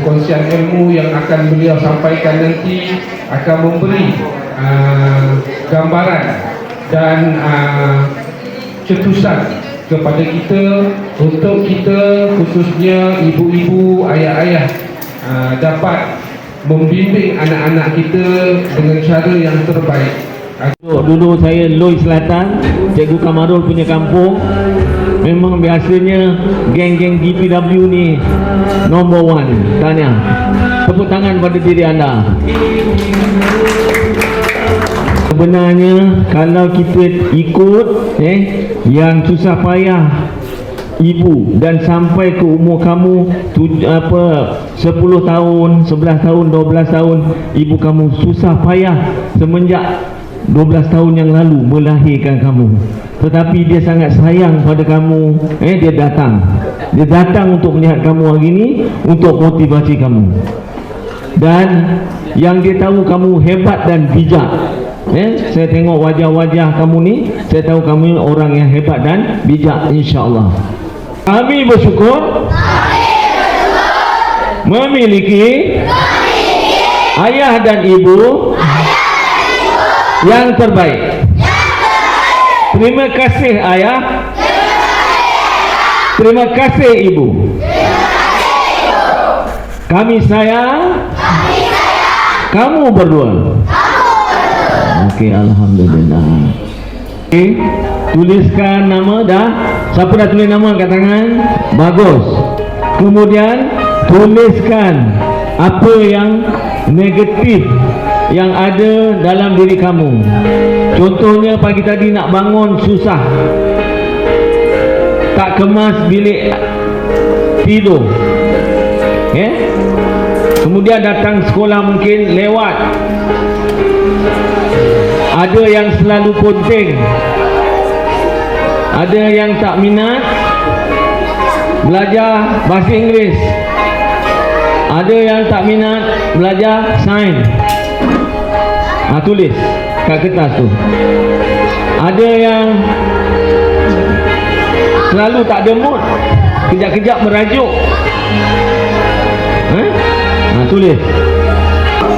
perkongsian ilmu yang akan beliau sampaikan nanti akan memberi gambaran dan cetusan kepada kita, untuk kita khususnya ibu-ibu, ayah-ayah dapat membimbing anak-anak kita dengan cara yang terbaik. Dulu saya Loi Selatan, Cikgu Kamarul punya kampung. Memang biasanya geng-geng GPW ni number one. Tanya, tepuk tangan pada diri anda. Sebenarnya kalau kita ikut yang susah payah ibu dan sampai ke umur kamu 10 tahun, 11 tahun, 12 tahun, ibu kamu susah payah semenjak 12 tahun yang lalu melahirkan kamu, tetapi dia sangat sayang pada kamu. Dia datang untuk melihat kamu hari ini, untuk motivasi kamu, dan yang dia tahu kamu hebat dan bijak. Saya tengok wajah-wajah kamu ni, saya tahu kamu orang yang hebat dan bijak, insya-Allah. Kami bersyukur memiliki ayah dan ibu yang terbaik. Terima kasih ayah, terima kasih ibu. Kami sayang kamu berdua. Okey, alhamdulillah. Okey, tuliskan nama dah. Siapa dah tulis nama kat tangan? Bagus. Kemudian tuliskan apa yang negatif yang ada dalam diri kamu. Contohnya pagi tadi nak bangun susah, tak kemas bilik tidur, kemudian datang sekolah mungkin lewat, ada yang selalu ponteng, ada yang tak minat belajar bahasa Inggeris, ada yang tak minat belajar sains. Tulis kat kertas tu. Ada yang selalu tak ada mood, kejap-kejap merajuk. Tulis.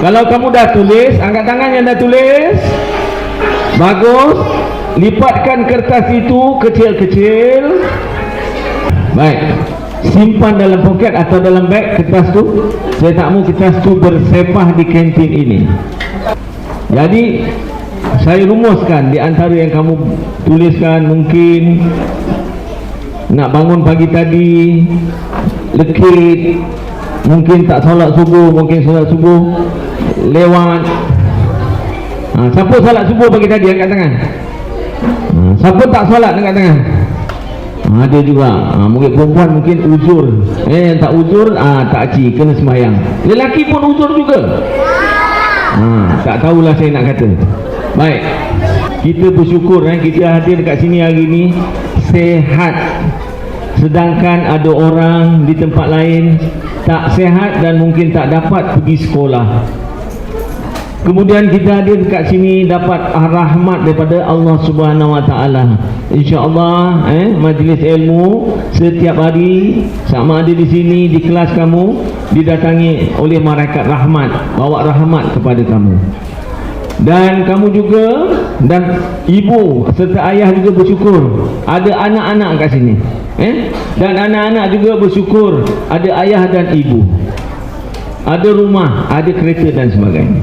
Kalau kamu dah tulis, angkat tangan yang dah tulis. Bagus. Lipatkan kertas itu kecil-kecil. Baik. Simpan dalam poket atau dalam beg kertas tu. Saya tak mahu kertas tu bersepah di kantin ini. Jadi saya rumuskan di antara yang kamu tuliskan, mungkin nak bangun pagi tadi lekit, mungkin tak solat subuh, mungkin solat subuh lewat. Siapa solat subuh pagi tadi angkat tangan. Siapa tak solat angkat tangan. Ada juga. Mungkin perempuan mungkin uzur. Yang tak uzur tak ci, kena sembahyang. Lelaki pun uzur juga. Tak tahulah saya nak kata. Baik, kita bersyukur kita hadir dekat sini hari ini sehat. Sedangkan ada orang di tempat lain tak sehat dan mungkin tak dapat pergi sekolah. Kemudian kita hadir dekat sini dapat rahmat daripada Allah Subhanahu Wa Taala. Insya-Allah majlis ilmu setiap hari sama ada di sini di kelas kamu didatangi oleh malaikat rahmat, bawa rahmat kepada kamu. Dan kamu juga dan ibu serta ayah juga bersyukur ada anak-anak kat sini. Dan anak-anak juga bersyukur ada ayah dan ibu. Ada rumah, ada kereta dan sebagainya.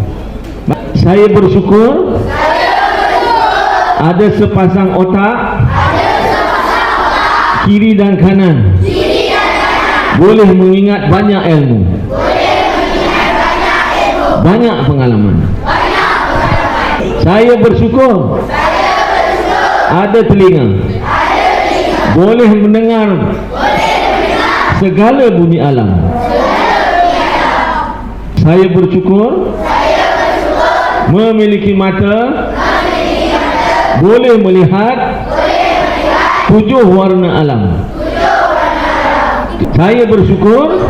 Saya bersyukur ada sepasang otak kiri dan kanan, boleh mengingat banyak ilmu, banyak pengalaman. Saya bersyukur ada telinga, boleh mendengar segala bunyi alam. Saya bersyukur memiliki mata, boleh melihat 7 warna alam. Saya bersyukur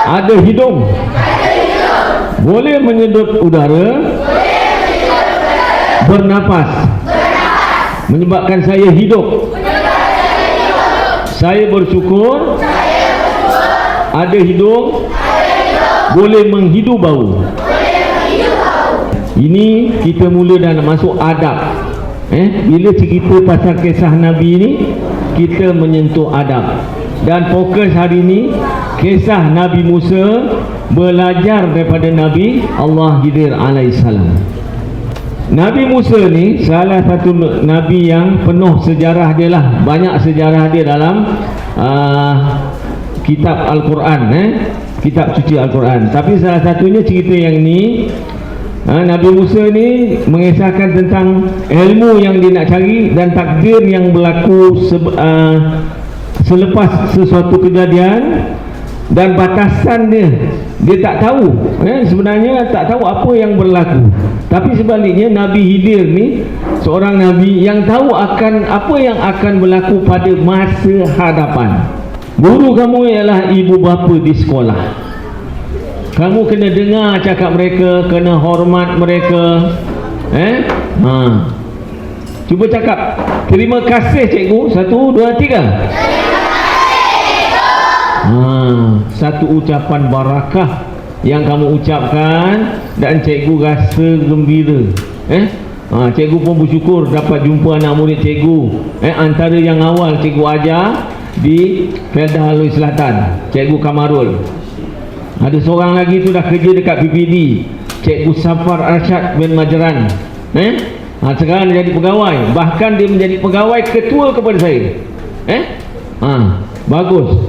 ada hidung, boleh menyedot udara, bernapas, menyebabkan saya hidup. Saya bersyukur ada hidung, boleh menghidu bau. Ini kita mula dah nak masuk adab. Bila cerita pasal kisah Nabi ni, kita menyentuh adab. Dan fokus hari ini kisah Nabi Musa belajar daripada Nabi Allah Khidir alaihissalam. Nabi Musa ni salah satu Nabi yang penuh sejarah dia lah. Banyak sejarah dia dalam kitab Al-Quran, kitab suci Al-Quran. Tapi salah satunya cerita yang ni, Nabi Musa ni mengisahkan tentang ilmu yang dia nak cari dan takdir yang berlaku selepas sesuatu kejadian dan batasan dia tak tahu, sebenarnya tak tahu apa yang berlaku. Tapi sebaliknya Nabi Khidir ni seorang Nabi yang tahu akan apa yang akan berlaku pada masa hadapan. Guru kamu ialah ibu bapa di sekolah. Kamu kena dengar cakap mereka, kena hormat mereka. Cuba cakap, terima kasih cikgu. 1, 2, 3. Satu ucapan barakah yang kamu ucapkan dan cikgu rasa gembira. Cikgu pun bersyukur dapat jumpa anak murid cikgu. Antara yang awal cikgu ajar di Felda Haloi Selatan, Cikgu Kamarul. Ada seorang lagi tu dah kerja dekat PPD, Cikgu Safar Arsyad bin Majran. Sekarang dia jadi pegawai. Bahkan dia menjadi pegawai ketua kepada saya. Bagus.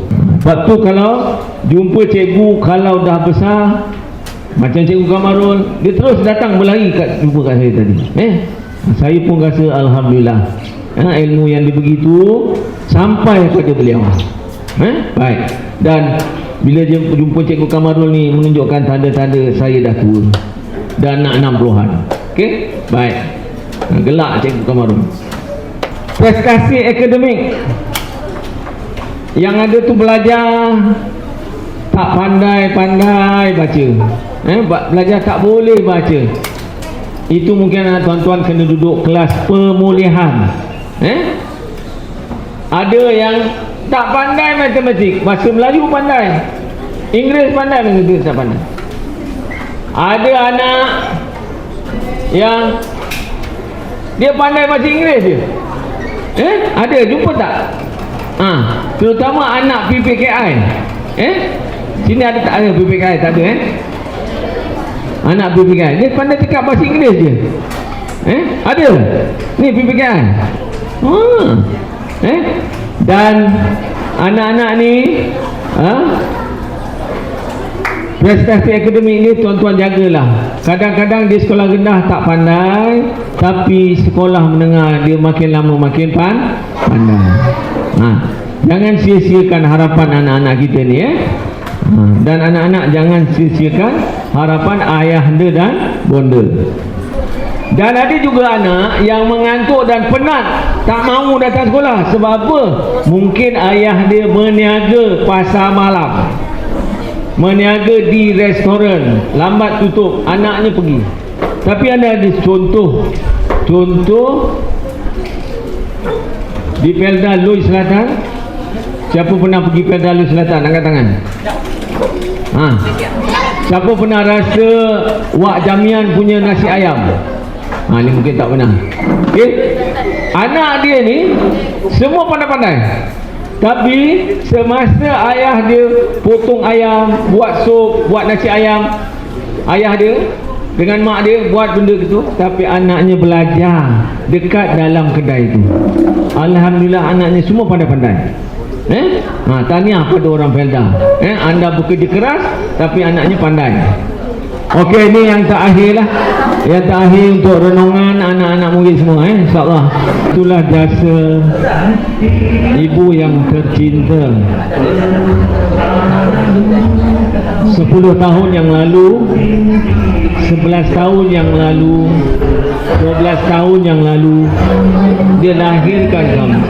Sebab tu kalau jumpa cikgu, kalau dah besar macam Cikgu Kamarul, dia terus datang berlari jumpa kat saya tadi. Saya pun rasa Alhamdulillah, ilmu yang dia begitu sampai kepada beliau. Baik. Dan bila dia jumpa Cikgu Kamarul ni menunjukkan tanda-tanda saya dah tua, dah nak 60-an. Okey? Baik. Gelak Cikgu Kamarul. Prestasi akademik yang ada tu belajar tak pandai-pandai baca. Belajar tak boleh baca. Itu mungkin anak tuan-tuan kena duduk kelas pemulihan. Ada yang tak pandai matematik, bahasa Melayu pandai, Inggeris pandai, Inggeris tak pandai. Ada anak yang dia pandai bahasa Inggeris je. Ada, jumpa tak? Terutama anak PPKI. Sini ada tak ada PPKI? Tak ada. Anak PPKI dia pandai cakap bahasa Inggeris je. Ada. Ni PPKI. Dan anak-anak ni prestasi akademik ni tuan-tuan jagalah. Kadang-kadang di sekolah rendah tak pandai, tapi sekolah menengah dia makin lama makin pandai. Jangan sia-siakan harapan anak-anak kita ni. Dan anak-anak jangan sia-siakan harapan ayahanda dan bonda. Dan ada juga anak yang mengantuk dan penat, tak mahu datang sekolah. Sebab apa? Mungkin ayah dia berniaga pasar malam, berniaga di restoran, lambat tutup, anaknya pergi. Tapi ada contoh di Felda Haloi Selatan. Siapa pernah pergi Felda Haloi Selatan? Angkat tangan. Siapa pernah rasa Wak Jamian punya nasi ayam? Ni mungkin tak pernah. Anak dia ni semua pandai-pandai, tapi semasa ayah dia potong ayam, buat sup, buat nasi ayam, ayah dia dengan mak dia buat benda gitu, tapi anaknya belajar dekat dalam kedai itu. Alhamdulillah, anaknya semua pandai-pandai. Tahniah pada orang Felda. Anda bekerja keras tapi anaknya pandai. Okey, ni yang terakhir lah. Yang terakhir untuk renungan anak-anak murid semua. InsyaAllah. Itulah jasa ibu yang tercinta. 10 tahun yang lalu, 11 tahun yang lalu, 12 tahun yang lalu, dia lahirkan kamu.